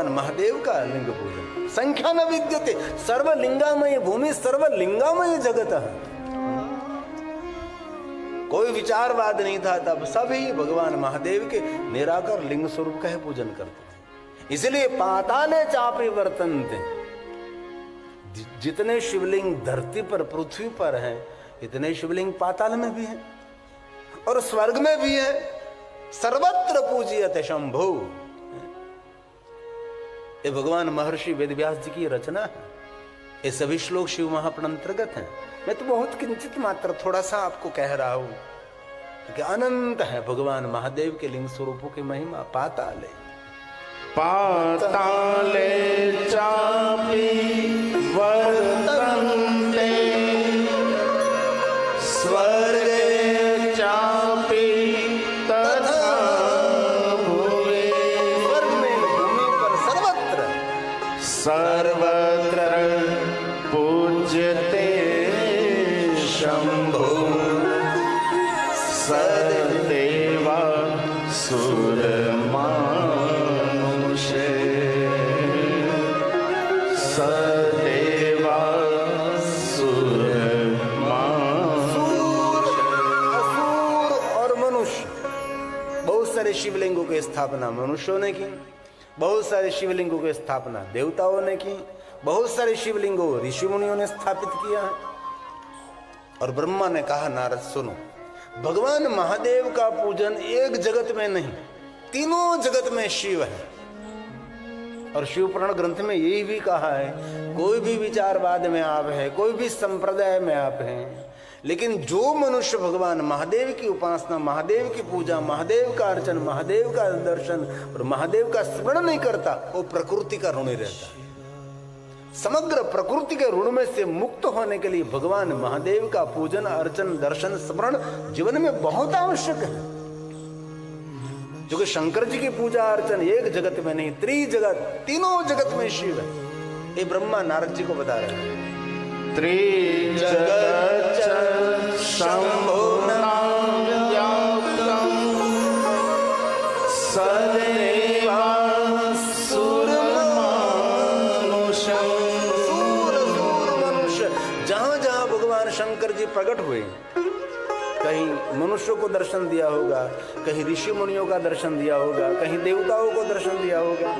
महादेव का लिंग पूजन। संख्या न विद्यते सर्वलिंगामय भूमि सर्वलिंगामय जगत है। कोई विचारवाद नहीं था तब, सभी भगवान महादेव के निराकार लिंग स्वरूप का पूजन करते थे। इसलिए पाताले चापि वर्तन्ते, जितने शिवलिंग धरती पर पृथ्वी पर हैं इतने शिवलिंग पाताल में भी हैं और स्वर्ग में भी है। सर्वत्र पूज्यते शंभु, ये भगवान महर्षि वेदव्यास जी की रचना है। ये सभी श्लोक शिव महापुराण अंतर्गत हैं। मैं तो बहुत किंचित मात्र थोड़ा सा आपको कह रहा हूं कि अनंत है भगवान महादेव के लिंग स्वरूपों की महिमा। पाताले पाताले चापि वर्तन्ते स्वर्गे चापि तथा भुवि। स्वर्ग में भूमि पर सर्वत्र सर्वत्र पूज्यते शंभु सदेवा सुरमानुषे सदेवा असुर और मनुष्य। बहुत सारे शिवलिंगों की स्थापना मनुष्यों ने की, बहुत सारे शिवलिंगों की स्थापना देवताओं ने की, बहुत सारे शिवलिंगों ऋषि मुनियों ने स्थापित किया है। और ब्रह्मा ने कहा नारद सुनो, भगवान महादेव का पूजन एक जगत में नहीं, तीनों जगत में शिव है। और शिव पुराण ग्रंथ में यही भी कहा है, कोई भी विचारवाद में आप है, कोई भी संप्रदाय में आप हैं, लेकिन जो मनुष्य भगवान महादेव की उपासना, महादेव की पूजा, महादेव का अर्चन, महादेव का दर्शन और महादेव का स्मरण नहीं करता, वो प्रकृति का ऋणी रहता है। समग्र प्रकृति के ऋण में से मुक्त होने के लिए भगवान महादेव का पूजन, अर्चन, दर्शन, स्मरण जीवन में बहुत आवश्यक है। जो कि शंकर जी की पूजा अर्चन एक जगत में नहीं, त्रिजगत, तीनों जगत में शिव है। ये ब्रह्मा नारद जी को बता रहे हैं। त्रिजगच्च शंभुना व्याप्तं सदेवा सुरमानुषं। सूर मनुष्य, जहां जहां भगवान शंकर जी प्रकट हुए, कहीं मनुष्यों को दर्शन दिया होगा, कहीं ऋषि मुनियों का दर्शन दिया होगा, कहीं देवताओं को दर्शन दिया होगा,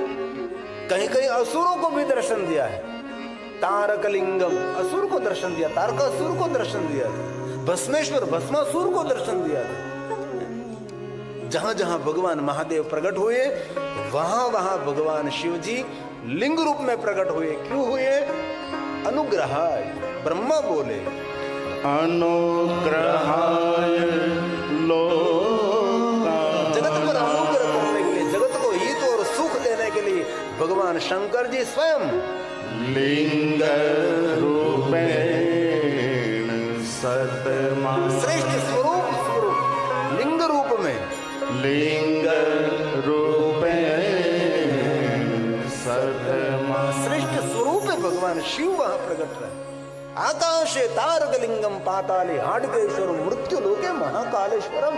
कहीं कहीं असुरों को भी दर्शन दिया है। तारकलिंगम असुर को दर्शन दिया, तारकासुर को दर्शन दिया, भस्मेश्वर भस्मासुर को दर्शन दिया। जहां जहां भगवान महादेव प्रकट हुए वहां वहां भगवान शिव जी लिंग रूप में प्रकट हुए। क्यों हुए? अनुग्रहाय, ब्रह्मा बोले अनुग्रहाय लोका। जगत पर अनुग्रह करने के लिए, जगत को हित और सुख देने के लिए भगवान शंकर जी स्वयं लिंग रूपेण सतमा। श्रेष्ठ स्वरूप लिंग रूप में, लिंग रूपेण सतमा। श्रेष्ठ स्वरूप है भगवान शिव वहां प्रकट रहे। आकाशे तारकलिंगम पाताले हाडकेश्वर मृत्यु लोके महाकालेश्वरम।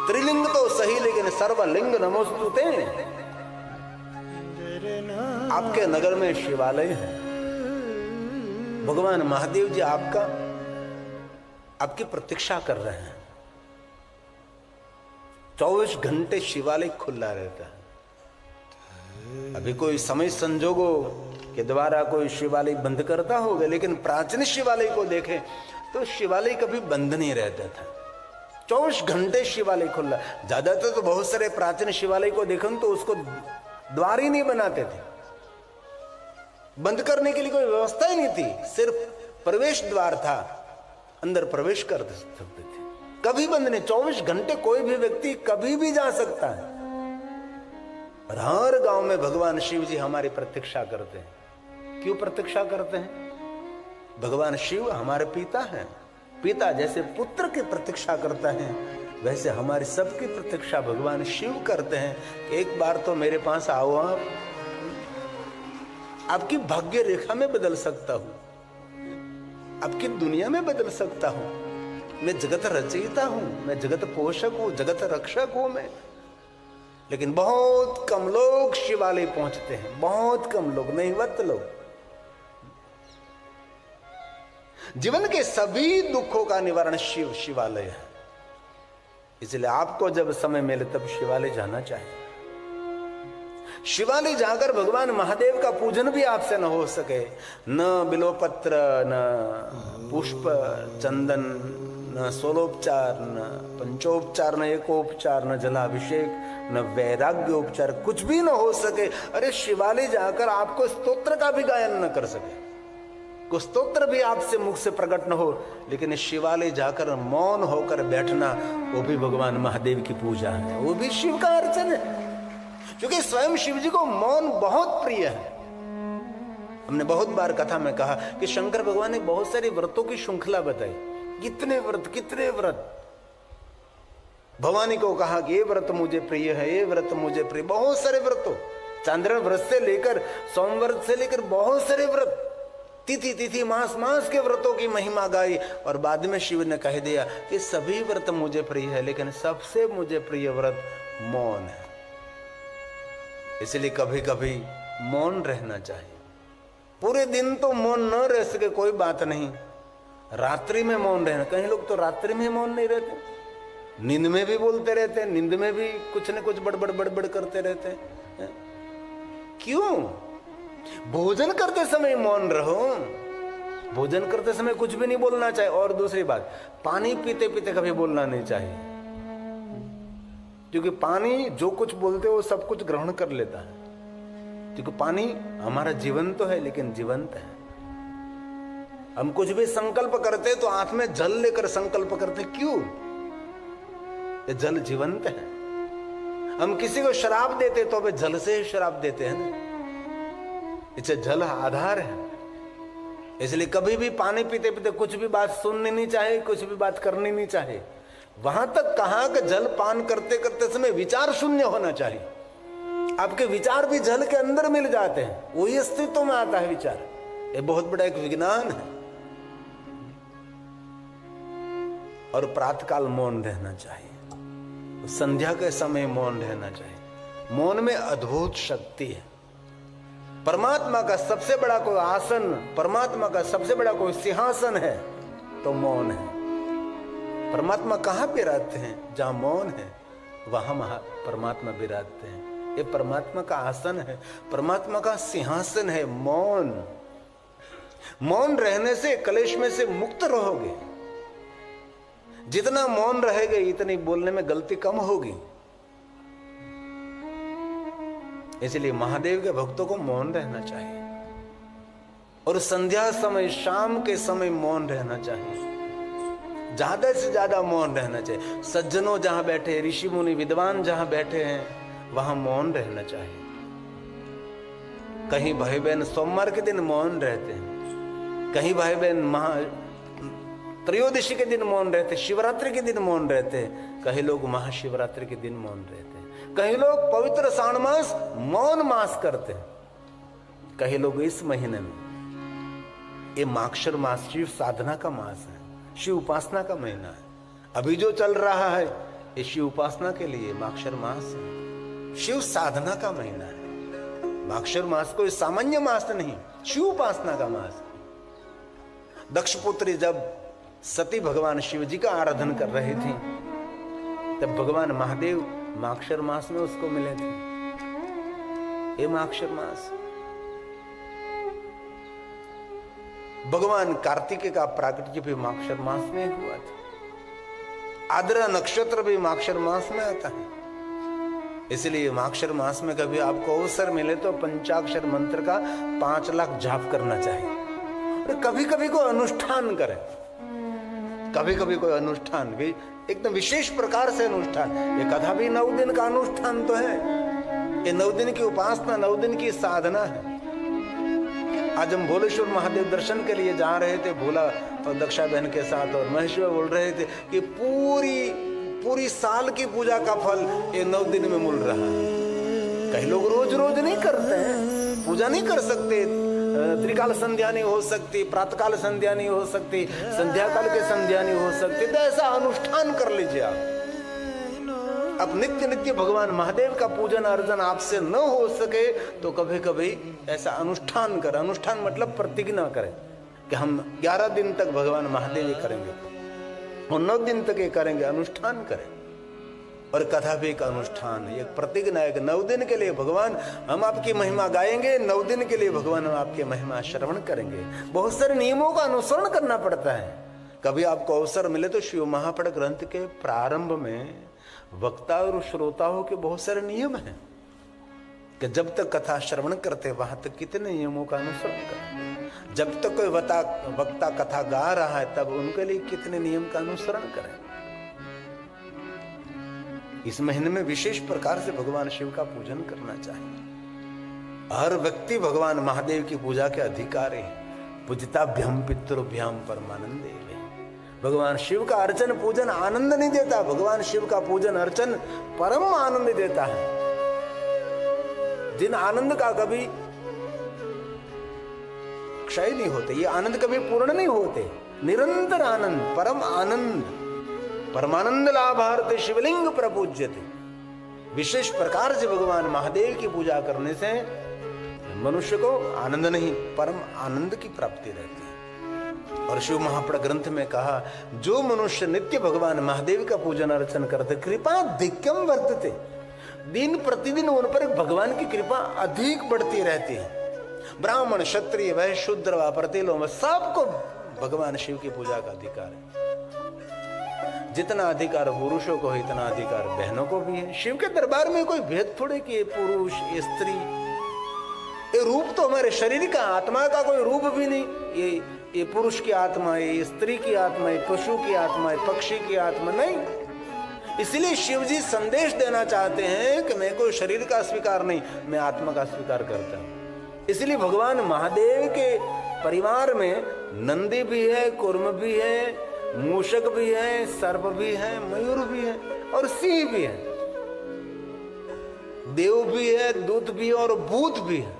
त्रिलिंग तो सही लेकिन सर्वलिंग नमोस्तुते। आपके नगर में शिवालय है, भगवान महादेव जी आपकी प्रतीक्षा कर रहे हैं। 24 घंटे शिवालय खुला रहता है। अभी कोई समय संजोगों के द्वारा कोई शिवालय बंद करता होगा, लेकिन प्राचीन शिवालय को देखें तो शिवालय कभी बंद नहीं रहता था। 24 घंटे शिवालय खुला। ज्यादातर तो बहुत सारे प्राचीन शिवालय को देखें तो उसको द्वार ही नहीं बनाते थे, बंद करने के लिए कोई व्यवस्था ही नहीं थी, सिर्फ प्रवेश द्वार था, अंदर प्रवेश कर सकते थे, कभी बंद नहीं। 24 घंटे कोई भी व्यक्ति कभी भी जा सकता है। और हर गांव में भगवान शिव जी हमारी प्रतीक्षा करते हैं। क्यों प्रतीक्षा करते हैं? भगवान शिव हमारे पिता हैं। पिता जैसे पुत्र की प्रतीक्षा करता है, वैसे हमारी सबकी प्रतीक्षा भगवान शिव करते हैं। एक बार तो मेरे पास आओ, आपकी भाग्य रेखा में बदल सकता हूं, आपकी दुनिया में बदल सकता हूं। मैं जगत रचयिता हूं, मैं जगत पोषक हूं, जगत रक्षक हूं। मैं लेकिन बहुत कम लोग शिवालय पहुंचते हैं, बहुत कम लोग, नहींवत लोग। जीवन के सभी दुखों का निवारण शिवालय है। इसलिए आपको जब समय मिले तब शिवालय जाना चाहिए। शिवालय जाकर भगवान महादेव का पूजन भी आपसे न हो सके, न बिल्वपत्र, न पुष्प चंदन, न सोलोपचार, न पंचोपचार, न एकोपचार, न जलाभिषेक, न वैराग्योपचार, कुछ भी न हो सके। अरे शिवालय जाकर आपको स्तोत्र का भी गायन न कर सके, को स्तोत्र भी आपसे मुख से प्रकट न हो, लेकिन शिवालय जाकर मौन होकर बैठना, वो भी भगवान महादेव की पूजा है, वो भी शिव का अर्चन है। क्योंकि स्वयं शिव जी को मौन बहुत प्रिय है। हमने बहुत बार कथा में कहा कि शंकर भगवान ने बहुत सारे व्रतों की श्रृंखला बताई। कितने व्रत, कितने व्रत। भवानी को कहा कि ये व्रत मुझे प्रिय है, ये व्रत मुझे प्रिय, बहुत सारे व्रतों, चांद्र व्रत से लेकर सोमव्रत से लेकर बहुत सारे व्रत, तिथि तिथि मास मास के व्रतों की महिमा गाई। और बाद में शिव ने कह दिया कि सभी व्रत मुझे प्रिय है, लेकिन सबसे मुझे प्रिय व्रत मौन है। इसलिए कभी कभी मौन रहना चाहिए। पूरे दिन तो मौन न रह सके कोई बात नहीं, रात्रि में मौन रहना। कई लोग तो रात्रि में मौन नहीं रहते, नींद में भी बोलते रहते हैं, नींद में भी कुछ न कुछ बड़बड़ बड़बड़ करते रहते हैं। क्यों? भोजन करते समय मौन रहो, भोजन करते समय कुछ भी नहीं बोलना चाहिए। और दूसरी बात, पानी पीते पीते कभी बोलना नहीं चाहिए, क्योंकि पानी जो कुछ बोलते हो वो सब कुछ ग्रहण कर लेता है। क्योंकि पानी हमारा जीवन तो है, लेकिन जीवंत है। हम कुछ भी संकल्प करते तो हाथ में जल लेकर संकल्प करते, क्यों? ये जल जीवंत है। हम किसी को शराब देते तो वे जल से ही शराब देते हैं ना, इसे जल आधार है। इसलिए कभी भी पानी पीते पीते कुछ भी बात सुननी नहीं चाहिए, कुछ भी बात करनी नहीं चाहिए। वहां तक कहा कि जल पान करते करते समय विचार शून्य होना चाहिए। आपके विचार भी जल के अंदर मिल जाते हैं, वही अस्तित्व में आता है विचार। ये बहुत बड़ा एक विज्ञान है। और प्रातःकाल मौन रहना चाहिए, संध्या के समय मौन रहना चाहिए। मौन में अद्भुत शक्ति है। परमात्मा का सबसे बड़ा कोई आसन, परमात्मा का सबसे बड़ा कोई सिंहासन है तो मौन है। परमात्मा कहां विराजते हैं? जहां मौन है वहां परमात्मा विराजते हैं। ये परमात्मा का आसन है, परमात्मा का सिंहासन है मौन। मौन रहने से कलेश में से मुक्त रहोगे। जितना मौन रहेगा इतनी बोलने में गलती कम होगी। इसलिए महादेव के भक्तों को मौन रहना चाहिए। और संध्या समय, शाम के समय मौन रहना चाहिए, ज्यादा से ज्यादा मौन रहना चाहिए। सज्जनों जहां बैठे, ऋषि मुनि विद्वान जहां बैठे हैं वहां मौन रहना चाहिए। कहीं भाई बहन सोमवार के दिन मौन रहते हैं, कहीं भाई बहन त्रयोदशी के दिन मौन रहते, शिवरात्रि के दिन मौन रहते हैं, कहीं लोग महाशिवरात्रि के दिन मौन रहते हैं, कहीं लोग पवित्र श्रावण मास मौन मास करते हैं, कहीं लोग इस महीने में, ये माक्षर मास शिव साधना का मास है, शिव उपासना का महीना है। अभी जो चल रहा है ये शिव उपासना के लिए माक्षर मास है, शिव साधना का महीना है। माक्षर मास कोई सामान्य मास नहीं, शिव उपासना का मास। दक्ष पुत्री जब सती भगवान शिव जी का आराधन कर रही थी तब भगवान महादेव माक्षर मास में उसको मिले थे। ये माक्षर मास। भगवान कार्तिकेय का प्राकट्य भी माक्षर मास में हुआ था। आद्रा नक्षत्र भी माक्षर मास में आता है। इसलिए माक्षर मास में कभी आपको अवसर मिले तो पंचाक्षर मंत्र का 5 लाख जाप करना चाहिए। और कभी कभी कोई अनुष्ठान करें, कभी कभी कोई अनुष्ठान भी, एकदम विशेष प्रकार से अनुष्ठान। ये कथा भी 9 दिन का अनुष्ठान तो है, ये 9 दिन की उपासना, 9 दिन की साधना है। आज हम भोलेश्वर महादेव दर्शन के लिए जा रहे थे, भोला और दक्षा बहन के साथ, और महेश्वर बोल रहे थे कि पूरी साल की पूजा का फल ये 9 दिन में मिल रहा है। कई लोग रोज रोज नहीं करते हैं, पूजा नहीं कर सकते, त्रिकाल संध्या नहीं हो सकती, प्रातःकाल संध्या नहीं हो सकती, संध्या काल के संध्या नहीं हो सकती, तो ऐसा अनुष्ठान कर लीजिए आप। अब नित्य नित्य भगवान महादेव का पूजन अर्चन आपसे न हो सके तो कभी कभी ऐसा अनुष्ठान करें। अनुष्ठान मतलब प्रतिज्ञा करें कि हम 11 दिन तक भगवान महादेव करेंगे और 9 दिन तक ये करेंगे, अनुष्ठान करें। और कथा भी एक अनुष्ठान, एक प्रतिज्ञा है कि 9 दिन के लिए भगवान हम आपकी महिमा गाएंगे, 9 दिन के लिए भगवान हम आपकी महिमा श्रवण करेंगे। बहुत सारे नियमों का अनुसरण करना पड़ता है। कभी आपको अवसर मिले तो शिव महापड़ ग्रंथ के प्रारंभ में वक्ता और श्रोताओं के बहुत सारे नियम हैं कि जब तक कथा श्रवण करते वहां तक कितने नियमों का अनुसरण करें, जब तक कोई वक्ता कथा गा रहा है तब उनके लिए कितने नियम का अनुसरण करें। इस महीने में विशेष प्रकार से भगवान शिव का पूजन करना चाहिए। हर व्यक्ति भगवान महादेव की पूजा के अधिकारी है। पूजिताभ्याम पितृभ्याम परमानंदे। भगवान शिव का अर्चन पूजन आनंद नहीं देता, भगवान शिव का पूजन अर्चन परम आनंद देता है। जिन आनंद का कभी क्षय नहीं होते, ये आनंद कभी पूर्ण नहीं होते, निरंतर आनंद, परम आनंद, परमानंद लाभार्थ शिवलिंग प्रपूज्यते। विशेष प्रकार से भगवान महादेव की पूजा करने से मनुष्य को आनंद नहीं परम आनंद की प्राप्ति रहती है। और शिव महापड़ ग्रंथ में कहा, जो मनुष्य नित्य भगवान महादेव का पूजन अर्चन करते कृपा धिक्यम वर्तते, दिन प्रतिदिन उन पर भगवान की कृपा अधिक बढ़ती रहती है। ब्राह्मण क्षत्रिय वैश्य शूद्र व प्रतिलोम सबको भगवान शिव की पूजा का अधिकार है। जितना अधिकार पुरुषों को है इतना अधिकार बहनों को भी है। शिव के दरबार में कोई भेद थोड़े कि पुरुष ये स्त्री, ये रूप तो हमारे शरीर का, आत्मा का कोई रूप भी नहीं। ये पुरुष की आत्मा है, ये स्त्री की आत्मा है, पशु की आत्मा है, पक्षी की आत्मा नहीं। इसलिए शिव जी संदेश देना चाहते हैं कि मैं कोई शरीर का स्वीकार नहीं, मैं आत्मा का स्वीकार करता हूं। इसलिए भगवान महादेव के परिवार में नंदी भी है, कुर्म भी है, मूषक भी है, सर्प भी है, मयूर भी है और सिंह भी है, देव भी है, दूत भी है और भूत भी है।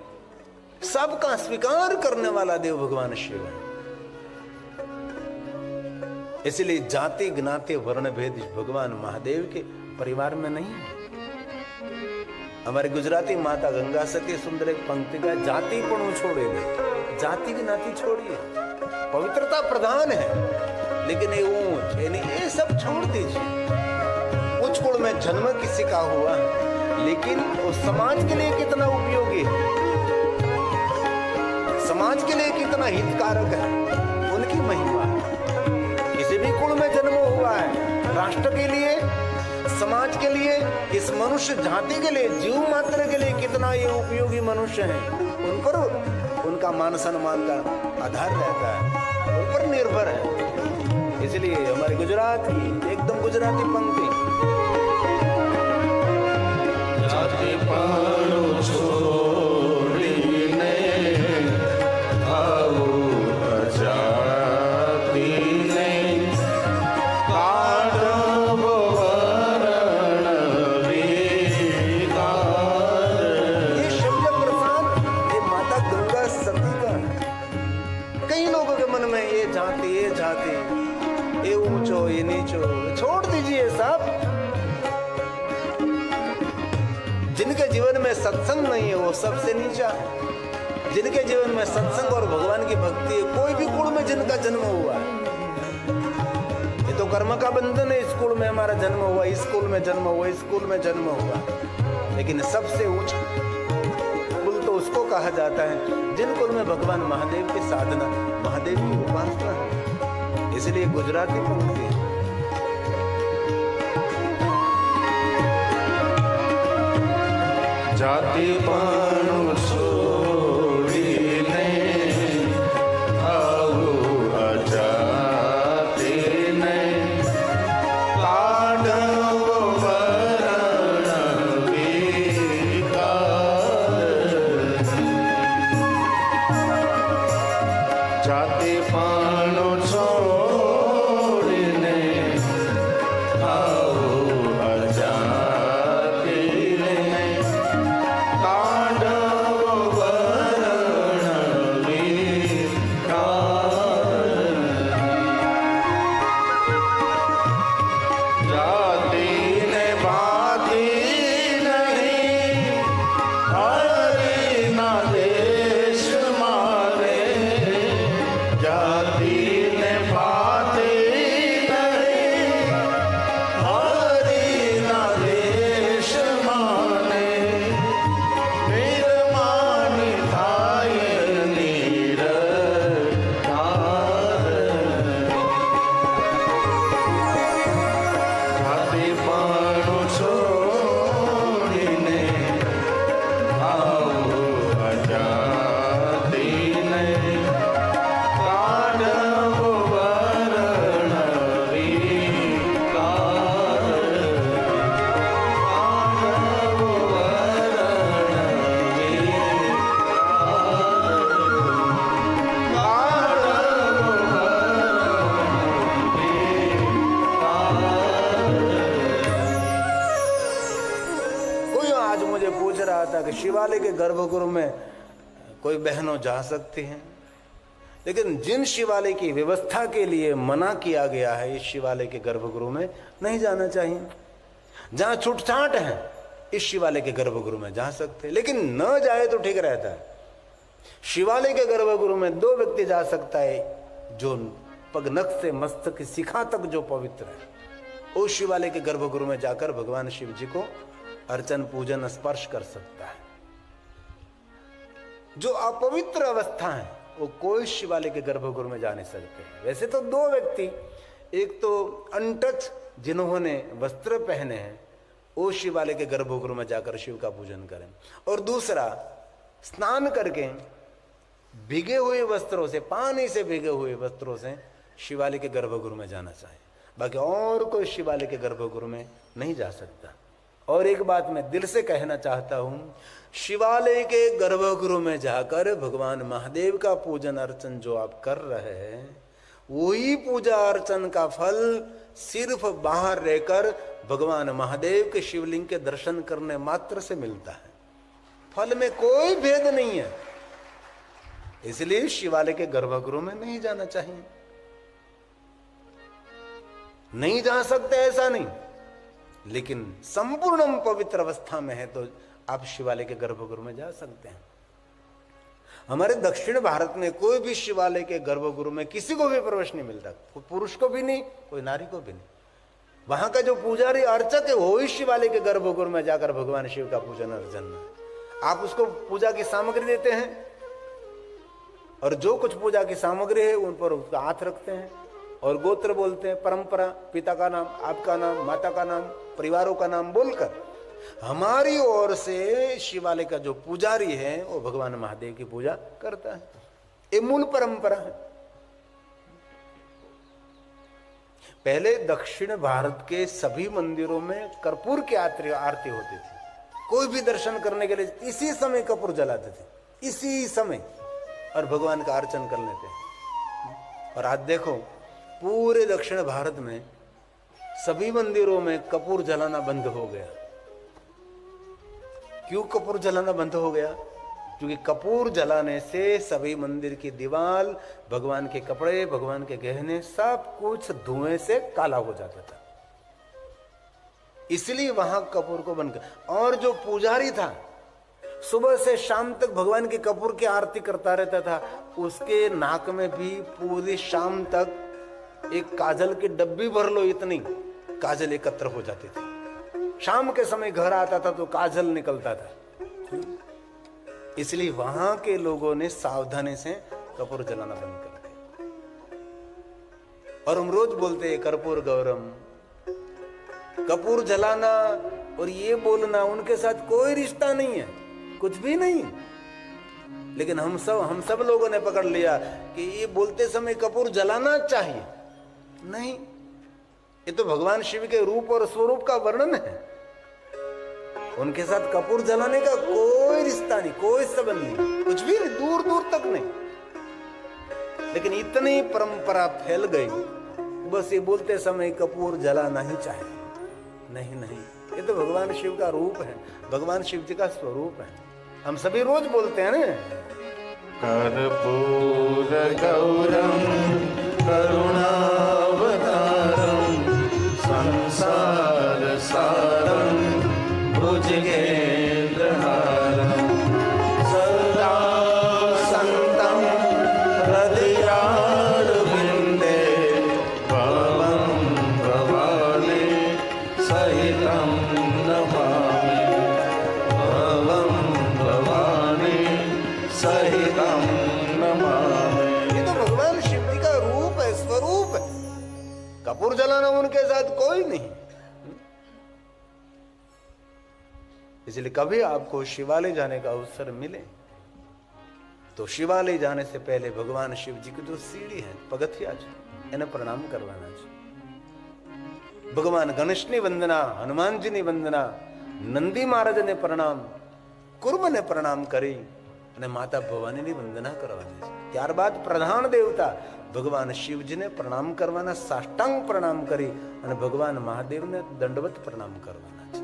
सबका स्वीकार करने वाला देव भगवान शिव है। इसलिए जाति ज्ञाति वर्ण भेद भगवान महादेव के परिवार में नहीं है। हमारे गुजराती माता गंगा सती सुंदर एक पंक्ति का, जाति पण छोड़ेगी, जाति ज्ञाति छोड़िए, पवित्रता प्रधान है लेकिन ये ऊंच ये सब छोड़ दीजिए। उच्च कुल में जन्म किसी का हुआ लेकिन वो समाज के लिए कितना उपयोगी है, समाज के लिए कितना हितकारक है, उनकी महिमा है। किसी भी कुल में जन्म हुआ है, राष्ट्र के लिए, समाज के लिए, इस मनुष्य जाति के लिए, जीव मात्र के लिए कितना ये उपयोगी मनुष्य है, उन पर उनका मान सम्मान का आधार रहता है, उन पर निर्भर है। इसलिए हमारे गुजरात की एकदम गुजराती पंक्ति, जाति पाणु छोड़ीने आओ जाति ने काढ़ो वरण विकार। ये शब्द प्रसाद ये माता गंगा सती का है। कई लोगों के मन में ये जाति ये ऊंचो ये नीचो, छोड़ दीजिए सब। जिनके जीवन में सत्संग नहीं है वो सबसे नीचा है। जिनके जीवन में सत्संग और भगवान की भक्ति है, कोई भी कुल में जिनका जन्म हुआ है, ये तो कर्म का बंधन है। इस कुल में हमारा जन्म हुआ, इस कुल में जन्म हुआ, इस कुल में जन्म हुआ, लेकिन सबसे ऊंचा कुल तो उसको कहा जाता है जिन कुल में भगवान महादेव की साधना, महादेव की उपासना है। इसलिए गुजराती पंक्ति है, जाति पाणु छोड़ीने आओ अजाति ने काढ़ो वरण विकार। जाति पाणु छोड़ीने आओ अजाति ने काढ़ो शिवालय के गर्भगृह में कोई बहनों जा सकती हैं, लेकिन जिन शिवालय की व्यवस्था के लिए मना किया गया है, इस शिवालय के गर्भगृह में नहीं जाना चाहिए। जहां छूटछाट है इस शिवालय के गर्भगृह में जा सकते, लेकिन न जाए तो ठीक रहता है। शिवालय के गर्भगृह में 2 व्यक्ति जा सकता है, जो पगनख से मस्तक की शिखा तक जो पवित्र है, उस शिवालय के गर्भगृह में जाकर भगवान शिव जी को अर्चन पूजन स्पर्श कर सकता है। जो अपवित्र अवस्था है वो कोई शिवालय के गर्भगृह में जा नहीं सकते। वैसे तो 2 व्यक्ति, एक तो अनटच जिन्होंने वस्त्र पहने हैं वो शिवालय के गर्भगृह में जाकर शिव का पूजन करें, और दूसरा स्नान करके भीगे हुए वस्त्रों से, पानी से भीगे हुए वस्त्रों से शिवालय के गर्भगृह में जाना चाहिए। बाकी और कोई शिवालय के गर्भगृह में नहीं जा सकता। और एक बात मैं दिल से कहना चाहता हूं, शिवालय के गर्भगृह में जाकर भगवान महादेव का पूजन अर्चन जो आप कर रहे हैं, वही पूजा अर्चन का फल सिर्फ बाहर रहकर भगवान महादेव के शिवलिंग के दर्शन करने मात्र से मिलता है। फल में कोई भेद नहीं है। इसलिए शिवालय के गर्भगृह में नहीं जाना चाहिए। नहीं जा सकते ऐसा नहीं, लेकिन संपूर्ण पवित्र अवस्था में है तो आप शिवालय के गर्भगृह में जा सकते हैं। हमारे दक्षिण भारत में कोई भी शिवालय के गर्भगृह में किसी को भी प्रवेश नहीं मिलता, कोई पुरुष को भी नहीं, कोई नारी को भी नहीं। वहां का जो पुजारी अर्चक है वो ही शिवालय के गर्भगृह में जाकर भगवान शिव का पूजन अर्चन, आप उसको पूजा की सामग्री देते हैं, और जो कुछ पूजा की सामग्री है उन पर उसका हाथ रखते हैं और गोत्र बोलते हैं, परंपरा, पिता का नाम, आपका नाम, माता का नाम, परिवारों का नाम बोलकर हमारी ओर से शिवालय का जो पुजारी है वो भगवान महादेव की पूजा करता है। ये मूल परंपरा है। पहले दक्षिण भारत के सभी मंदिरों में कर्पूर की आरती होती थी। कोई भी दर्शन करने के लिए इसी समय कपूर जलाते थे, इसी समय, और भगवान का अर्चन कर लेते हैं। और आज देखो पूरे दक्षिण भारत में सभी मंदिरों में कपूर जलाना बंद हो गया। क्यों कपूर जलाना बंद हो गया? क्योंकि कपूर जलाने से सभी मंदिर की दीवार, भगवान के कपड़े, भगवान के गहने, सब कुछ धुएं से काला हो जाता था। इसलिए वहां कपूर को बंद कर, और जो पुजारी था सुबह से शाम तक भगवान के कपूर की आरती करता रहता था, उसके नाक में भी पूरी शाम तक एक काजल की डब्बी भर लो इतनी काजल एकत्र हो जाती थी। शाम के समय घर आता था तो काजल निकलता था। इसलिए वहां के लोगों ने सावधानी से कपूर जलाना बंद कर दिया। और हम रोज बोलते हैं कर्पूर गौरम। कपूर जलाना और ये बोलना उनके साथ कोई रिश्ता नहीं है, कुछ भी नहीं। लेकिन हम सब लोगों ने पकड़ लिया कि ये बोलते समय कपूर जलाना चाहिए। नहीं, ये तो भगवान शिव के रूप और स्वरूप का वर्णन है। उनके साथ कपूर जलाने का कोई रिश्ता नहीं, कोई संबंध नहीं, कुछ भी नहीं, दूर दूर तक नहीं। लेकिन इतनी परंपरा फैल गई, बस ये बोलते समय कपूर जलाना ही चाहिए। नहीं नहीं, ये तो भगवान शिव का रूप है, भगवान शिव जी का स्वरूप है। हम सभी रोज बोलते हैं ना, कर्पूर गौरम करुणावतारम संसार सारम भुजगेन्द्रहारम सदा संतम हृदयारविंदे भवं भवानी सहितं नमामि भवं भवानी सहितं नमामि। ये तो भगवान शिव जी का रूप है, स्वरूप है। कपूर जलाना उनके साथ कोई नहीं। इसलिए कभी आपको शिवालय जाने का अवसर मिले तो शिवालय जाने से पहले भगवान शिव जी की जो सीढ़ी है, पगथिया है, इन्हें प्रणाम करवाना चाहिए। भगवान गणेश ने वंदना, हनुमान जी ने वंदना, नंदी महाराज ने प्रणाम, कुर्म ने प्रणाम करी અને માતા ભવાનીની વંદના કરવાની છે। ત્યારબાદ પ્રધાન દેવતા ભગવાન શિવજીને પ્રણામ કરવાના, સાષ્ટાંગ પ્રણામ કરી અને ભગવાન મહાદેવને દંડવત પ્રણામ કરવાના છે।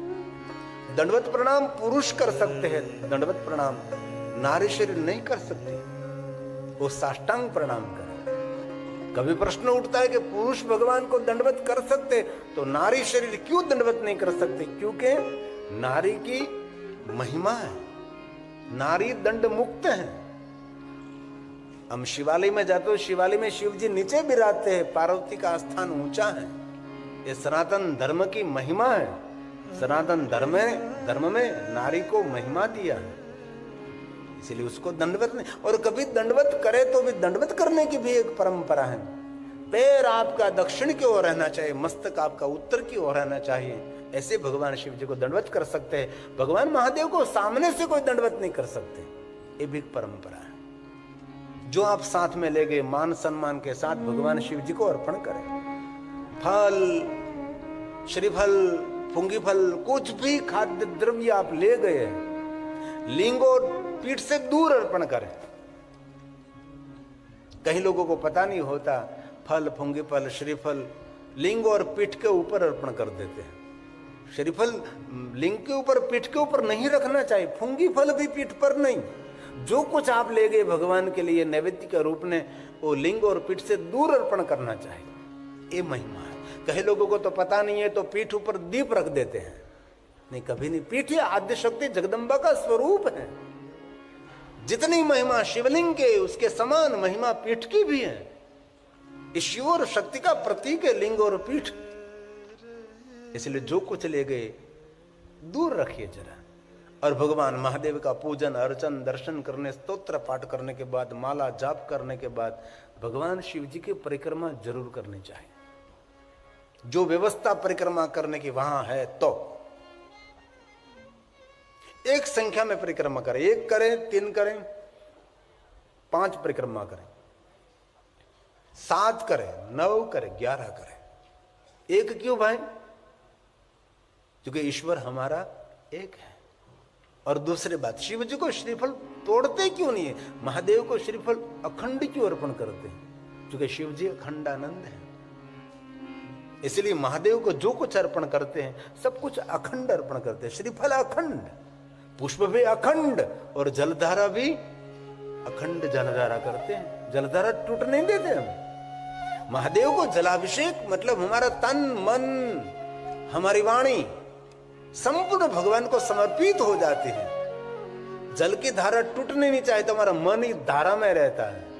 दंडवत प्रणाम पुरुष कर सकते हैं, दंडवत प्रणाम नारी शरीर नहीं कर सकती, वो साष्टांग प्रणाम करे। कभी प्रश्न उठता है कि पुरुष भगवान को दंडवत कर सकते तो नारी शरीर क्यों दंडवत नहीं कर सकते? क्योंकि नारी की महिमा है, नारी दंड मुक्त है। हम शिवालय में जाते हो, शिवालय में शिव जी नीचे विराजते हैं, पार्वती का स्थान ऊंचा है। ये सनातन धर्म की महिमा है। सनातन धर्म में नारी को महिमा दिया है, इसलिए उसको दंडवत नहीं। और कभी दंडवत करे तो भी दंडवत करने की भी एक परंपरा है। पैर आपका दक्षिण की ओर रहना चाहिए, मस्तक आपका उत्तर की ओर रहना चाहिए, ऐसे भगवान शिव जी को दंडवत कर सकते हैं। भगवान महादेव को सामने से कोई दंडवत नहीं कर सकते, ये भी एक परंपरा है। जो आप साथ में ले गए, मान सम्मान के साथ भगवान शिव जी को अर्पण करें। फल, श्रीफल, पुंगी फल, कुछ भी खाद्य द्रव्य आप ले गए, लिंग और पीठ से दूर अर्पण करें। कई लोगों को पता नहीं होता, फल, पुंगी फल, श्रीफल लिंग और पीठ के ऊपर अर्पण कर देते हैं। श्रीफल लिंग के ऊपर, पीठ के ऊपर नहीं रखना चाहिए, पुंगी फल भी पीठ पर नहीं। जो कुछ आप ले गए भगवान के लिए नैवेद्य के रूप में, वो लिंग और पीठ से दूर अर्पण करना चाहिए। ये महिमा है। कई लोगों को तो पता नहीं है, तो पीठ ऊपर दीप रख देते हैं। नहीं, कभी नहीं। पीठ ही आद्य शक्ति जगदम्बा का स्वरूप है। जितनी महिमा शिवलिंग के, उसके समान महिमा पीठ की भी है। ईश्वर शक्ति का प्रतीक है लिंग और पीठ, इसलिए जो कुछ ले गए दूर रखिए जरा। और भगवान महादेव का पूजन अर्चन दर्शन करने, स्तोत्र पाठ करने के बाद, माला जाप करने के बाद भगवान शिव जी की परिक्रमा जरूर करनी चाहिए। जो व्यवस्था परिक्रमा करने की वहां है, तो एक संख्या में परिक्रमा करें। 1 करें, 3 करें, 5 परिक्रमा करें, 7 करें, 9 करें, 11 करें। 1 क्यों भाई? क्योंकि ईश्वर हमारा एक है। और दूसरी बात, शिव जी को श्रीफल तोड़ते क्यों नहीं है? महादेव को श्रीफल अखंड क्यों अर्पण करते हैं? क्योंकि शिव जी अखंडानंद है। इसलिए महादेव को जो कुछ अर्पण करते हैं सब कुछ अखंड अर्पण करते हैं। श्रीफल अखंड, पुष्प भी अखंड, और जलधारा भी अखंड जलधारा करते हैं। जलधारा टूट नहीं देते हम। महादेव को जलाभिषेक मतलब हमारा तन मन, हमारी वाणी संपूर्ण भगवान को समर्पित हो जाती है। जल की धारा टूटनी नहीं चाहिए, तो हमारा मन ही धारा में रहता है।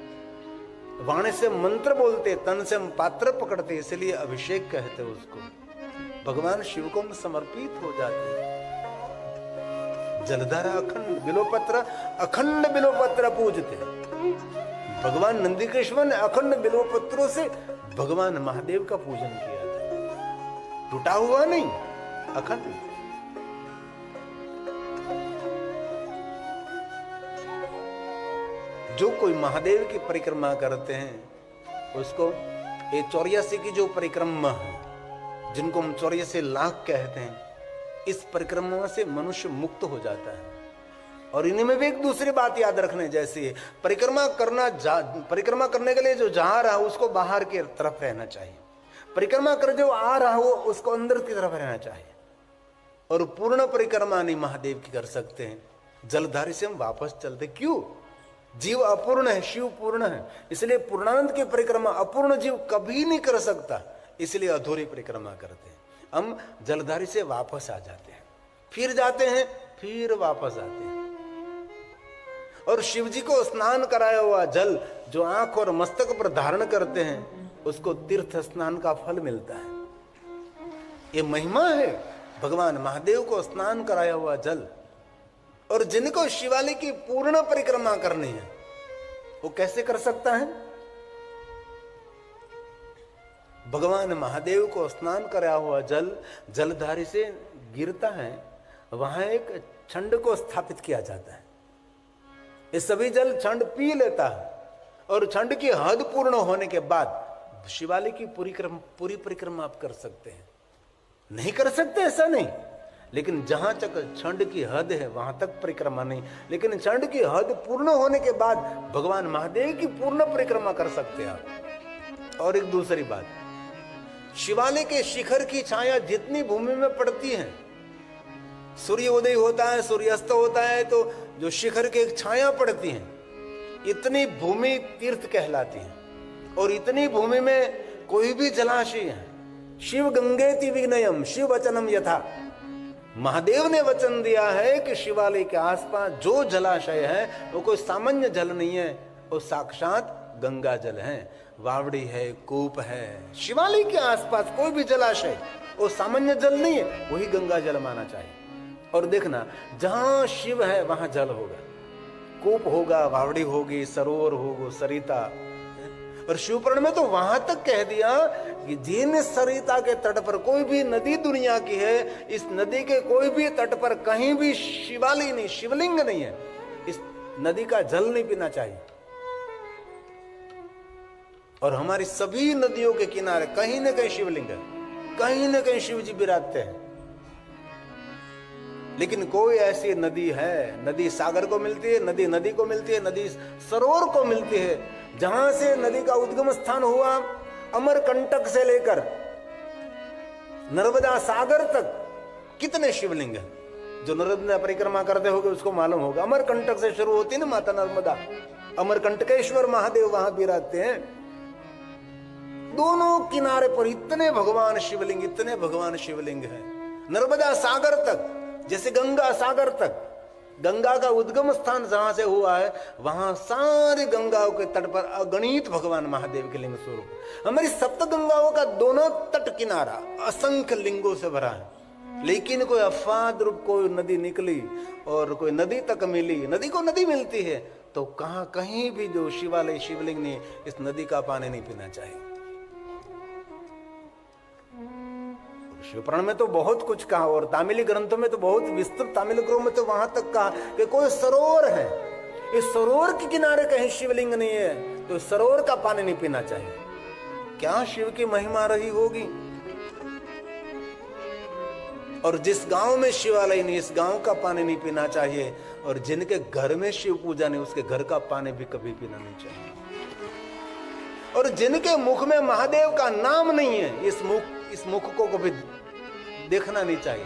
वाणी से मंत्र बोलते, तन से हम पात्र पकड़ते, इसलिए अभिषेक कहते उसको। भगवान शिव को हम समर्पित हो जाते हैं। जलधारा अखंड, बिलोपत्र अखंड बिलोपत्र पूजते। भगवान नंदीकेश्वर ने अखंड बिलोपत्रों से भगवान महादेव का पूजन किया था। टूटा हुआ नहीं, अखंड। जो कोई महादेव की परिक्रमा करते हैं उसको ये 84 की जो परिक्रमा है, जिनको हम 84 लाख कहते हैं, इस परिक्रमा से मनुष्य मुक्त हो जाता है। और इन्हीं में भी एक दूसरी बात याद रखने जैसी है, परिक्रमा करने के लिए जो जा रहा है उसको बाहर की तरफ रहना चाहिए। परिक्रमा कर जो आ रहा हो उसको अंदर की तरफ रहना चाहिए। और पूर्ण परिक्रमा नहीं महादेव की कर सकते हैं, जलधारी से हम वापस चलते। क्यों? जीव अपूर्ण है, शिव पूर्ण है। इसलिए पूर्णानंद की परिक्रमा अपूर्ण जीव कभी नहीं कर सकता, इसलिए अधूरी परिक्रमा करते हैं। हम जलधारी से वापस आ जाते हैं, फिर जाते हैं, फिर वापस आते हैं। और शिव जी को स्नान कराया हुआ जल जो आंख और मस्तक पर धारण करते हैं, उसको तीर्थ स्नान का फल मिलता है। ये महिमा है भगवान महादेव को स्नान कराया हुआ जल। और जिनको शिवालय की पूर्ण परिक्रमा करनी है वो कैसे कर सकता है? भगवान महादेव को स्नान कराया हुआ जल जलधारी से गिरता है, वहां एक छंड को स्थापित किया जाता है। ये सभी जल छंड पी लेता है और छंड की हद पूर्ण होने के बाद शिवालय की पूरी परिक्रमा आप कर सकते हैं। नहीं कर सकते ऐसा नहीं, लेकिन जहां तक छंड की हद है वहां तक परिक्रमा नहीं। लेकिन छंड की हद पूर्ण होने के बाद भगवान महादेव की पूर्ण परिक्रमा कर सकते हैं आप। और एक दूसरी बात, शिवालय के शिखर की छाया जितनी भूमि में पड़ती है सूर्य उदय होता है, सूर्यास्त होता है, तो जो शिखर की एक छाया पड़ती है, इतनी भूमि तीर्थ कहलाती है। और इतनी भूमि में कोई भी जलाशय है, शिव गंगेति विनयम शिव वचनम यथा, महादेव ने वचन दिया है कि शिवालय के आसपास जो जलाशय है वो कोई सामान्य जल नहीं है, वो साक्षात गंगा जल है, वावड़ी है, कूप है। शिवालय के आसपास कोई भी जलाशय वो सामान्य जल नहीं है, वही गंगा जल माना चाहिए। और देखना, जहां शिव है वहां जल होगा, कूप होगा, वावड़ी होगी, सरोवर होगा, सरिता। और शिवपुराण में तो वहां तक कह दिया कि जिन सरिता के तट पर कोई भी नदी दुनिया की है, इस नदी के कोई भी तट पर कहीं भी शिवालय नहीं, शिवलिंग नहीं है, इस नदी का जल नहीं पीना चाहिए। और हमारी सभी नदियों के किनारे कहीं न कहीं शिवलिंग है, कहीं न कहीं शिव जी विराजते हैं। लेकिन कोई ऐसी नदी है, नदी सागर को मिलती है, नदी नदी को मिलती है, नदी सरोवर को मिलती है, जहां से नदी का उद्गम स्थान हुआ, अमरकंटक से लेकर नर्मदा सागर तक कितने शिवलिंग हैं। जो नर्मदा परिक्रमा करते होंगे उसको मालूम होगा, अमरकंटक से शुरू होती है ना माता नर्मदा, अमरकंटकेश्वर महादेव वहां विराजते हैं। दोनों किनारे पर इतने भगवान शिवलिंग, इतने भगवान शिवलिंग है। नर्मदा सागर तक, जैसे गंगा सागर तक, गंगा का उद्गम स्थान जहां से हुआ है, वहां सारी गंगाओं के तट पर अगणित भगवान महादेव के लिंग स्वरूप। हमारी सप्त गंगाओं का दोनों तट किनारा असंख्य लिंगों से भरा है। लेकिन कोई अफवाद रूप कोई नदी निकली और कोई नदी तक मिली, नदी को नदी मिलती है, तो कहां कहीं भी जो शिवालय शिवलिंग ने, इस नदी का पानी नहीं पीना चाहिए। शिवपुराण में तो बहुत कुछ कहा, और तामिली ग्रंथों में तो बहुत विस्तृत, तामिल ग्रंथों में तो वहां तक कहा कि कोई सरोवर है, इस सरोवर के किनारे कहीं शिवलिंग नहीं है, तो सरोवर का पानी नहीं पीना चाहिए। क्या शिव की महिमा रही होगी। और जिस गांव में शिवालय नहीं, इस गांव का पानी नहीं पीना चाहिए। और जिनके घर में शिव पूजा नहीं, उसके घर का पानी भी कभी पीना नहीं चाहिए। और जिनके मुख में महादेव का नाम नहीं है, इस मुख को कभी देखना नहीं चाहिए।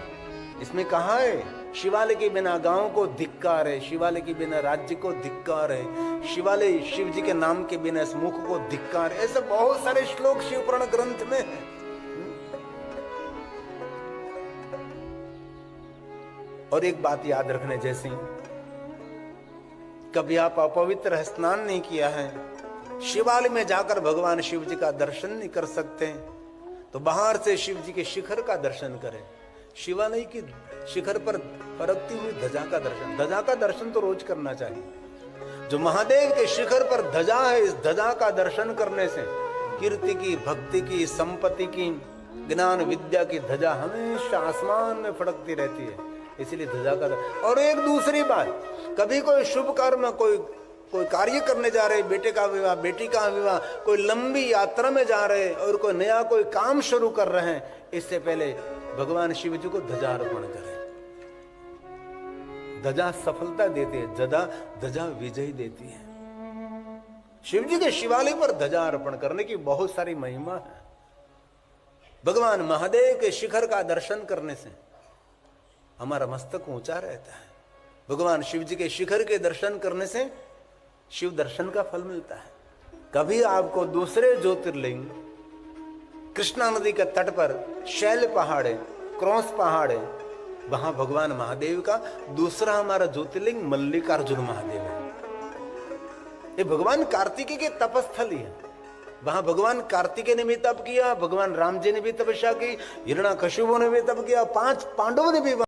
इसमें कहा है, शिवालय के बिना गांव को धिक्कार है, शिवालय के बिना राज्य को धिक्कार है, शिवालय शिव जी के नाम के बिना इस मुख को धिक्कार है। ऐसे बहुत सारे श्लोक शिवपुराण ग्रंथ में है। और एक बात याद रखने जैसी, कभी आप अपवित्र स्नान नहीं किया है, शिवालय में जाकर भगवान शिव जी का दर्शन नहीं कर सकते, तो बाहर से शिव जी के शिखर का दर्शन करें। शिवालय की शिखर पर फरकती हुई ध्वजा का दर्शन, ध्वजा का दर्शन तो रोज करना चाहिए। जो महादेव के शिखर पर ध्वजा है, इस ध्वजा का दर्शन करने से कीर्ति की, भक्ति की, संपत्ति की, ज्ञान विद्या की ध्वजा हमेशा आसमान में फड़कती रहती है। इसलिए ध्वजा का। और एक दूसरी बात, कभी कोई शुभ कर्म, कोई कार्य करने जा रहे, बेटे का विवाह, बेटी का विवाह, कोई लंबी यात्रा में जा रहे और कोई नया कोई काम शुरू कर रहे हैं, इससे पहले भगवान शिव जी को ध्वजारोपण करें। ध्वजा सफलता देती है, ध्वजा विजय देती है। शिव जी के शिवालय पर ध्वजारोपण करने की बहुत सारी महिमा है। भगवान महादेव के शिखर का दर्शन करने से हमारा मस्तक ऊंचा रहता है। भगवान शिव जी के शिखर के दर्शन करने से शिव दर्शन का फल मिलता है। कभी आपको दूसरे ज्योतिर्लिंग, कृष्णा नदी के तट पर शैल पहाड़ है, क्रॉस पहाड़ है, वहां भगवान महादेव का दूसरा हमारा ज्योतिर्लिंग मल्लिकार्जुन महादेव है। ये भगवान कार्तिकेय के तपस्थली है। वहां भगवान कार्तिकेय ने भी तप किया, भगवान राम जी ने भी तपस्या की, हिरण्याकशिपु ने भी तप किया, 5 पांडवों ने भी